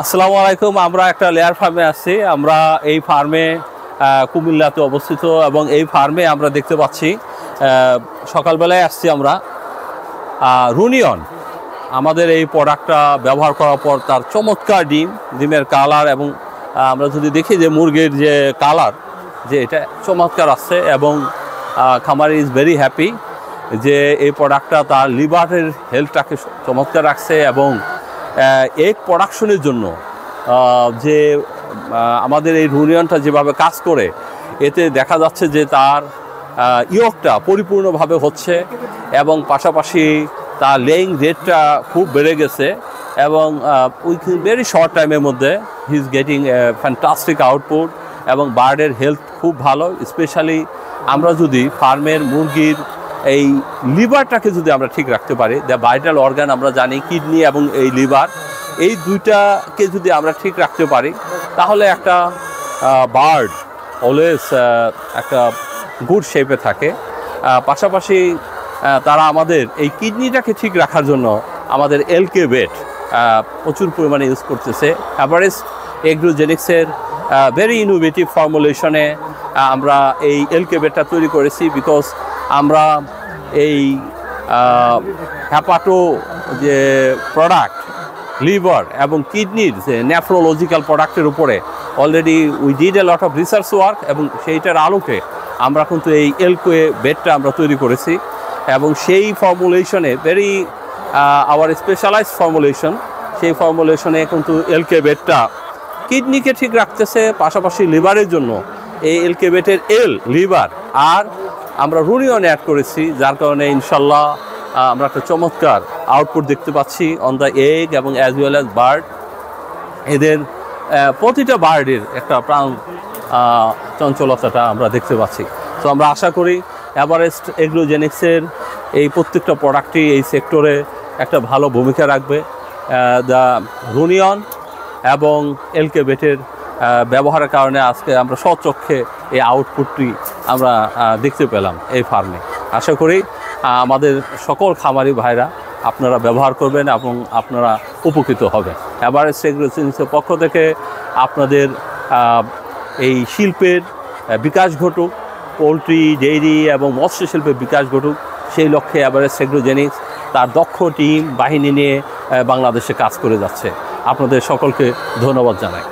আসসালামু আলাইকুম। আমরা একটা লেয়ার ফার্মে আছি। আমরা এই ফার্মে কুমিল্লাতে অবস্থিত এবং এই ফার্মে আমরা দেখতে পাচ্ছি সকালবেলায় আসছি আমরা রুনিয়ন আমাদের এই প্রোডাক্টটা ব্যবহার করার পর তার চমৎকার ডিমের কালার এবং আমরা যদি দেখি যে মুরগির যে কালার যে এটা চমৎকার আসছে এবং খামারি ইজ ভেরি হ্যাপি যে এই প্রোডাক্টটা তার লিভারের হেলথটাকে চমৎকার রাখছে এবং এগ প্রোডাকশনের জন্য যে আমাদের এই রুনিয়নটা যেভাবে কাজ করে এতে দেখা যাচ্ছে যে তার ইয়কটা পরিপূর্ণভাবে হচ্ছে এবং পাশাপাশি তার লেইং রেটটা খুব বেড়ে গেছে এবং উইথিন ভেরি শর্ট টাইমের মধ্যে he is getting fantastic output এবং বার্ডের হেলথ খুব ভালো। স্পেশালি আমরা যদি ফার্মের মুরগির এই লিভারটাকে যদি আমরা ঠিক রাখতে পারি, দ্য ভাইটাল অর্গান আমরা জানি কিডনি এবং এই লিভার, এই দুইটাকে যদি আমরা ঠিক রাখতে পারি তাহলে একটা বার্ড অলওয়েজ একটা গুড শেপে থাকে। পাশাপাশি তারা আমাদের এই কিডনিটাকে ঠিক রাখার জন্য আমাদের এলকে বেট প্রচুর পরিমাণে ইউজ করতেছে। এভারেস্ট এগ্রোজেনিক্সের ভেরি ইনোভেটিভ ফর্মুলেশনে আমরা এই এলকে বেটটা তৈরি করেছি বিকজ আমরা এই হ্যাপাটো যে প্রোডাক্ট লিভার এবং কিডনির যে নেফ্রোলজিক্যাল প্রোডাক্টের উপরে already we did A lot of research work এবং সেইটার আলোকে আমরা কিন্তু এই এলকে বেটটা আমরা তৈরি করেছি এবং সেই ফর্মুলেশনে ভেরি আওয়ার স্পেশালাইজড ফর্মুলেশন, সেই ফর্মুলেশনে কিন্তু এলকে বেটটা কিডনিকে ঠিক রাখতেছে। পাশাপাশি লিভারের জন্য এই এলকে বেটের লিভার আর আমরা রুনিয়ন অ্যাড করেছি, যার কারণে ইনশাল্লাহ আমরা একটা চমৎকার আউটপুট দেখতে পাচ্ছি অন দ্য এগ এবং অ্যাজ ওয়েল অ্যাজ বার্ড। এদের প্রতিটা বার্ডের একটা প্রাণ চঞ্চলতাটা আমরা দেখতে পাচ্ছি। তো আমরা আশা করি এভারেস্ট এগ্রোজেনিক্সের এই প্রত্যেকটা প্রোডাক্টই এই সেক্টরে একটা ভালো ভূমিকা রাখবে। দ্য রুনিয়ন এবং এলকে বেটের ব্যবহারের কারণে আজকে আমরা স্বচক্ষে এই আউটপুটটি আমরা দেখতে পেলাম এই ফার্মে। আশা করি আমাদের সকল খামারি ভাইরা আপনারা ব্যবহার করবেন এবং আপনারা উপকৃত হবেন। এভারেস্ট এগ্রোজেনিক্সের পক্ষ থেকে আপনাদের এই শিল্পের বিকাশ ঘটুক, পোলট্রি, ডেইরি এবং মৎস্য শিল্পের বিকাশ ঘটুক, সেই লক্ষ্যে এভারেস্ট এগ্রোজেনিক্স তার দক্ষ টিম বাহিনী নিয়ে বাংলাদেশে কাজ করে যাচ্ছে। আপনাদের সকলকে ধন্যবাদ জানাই।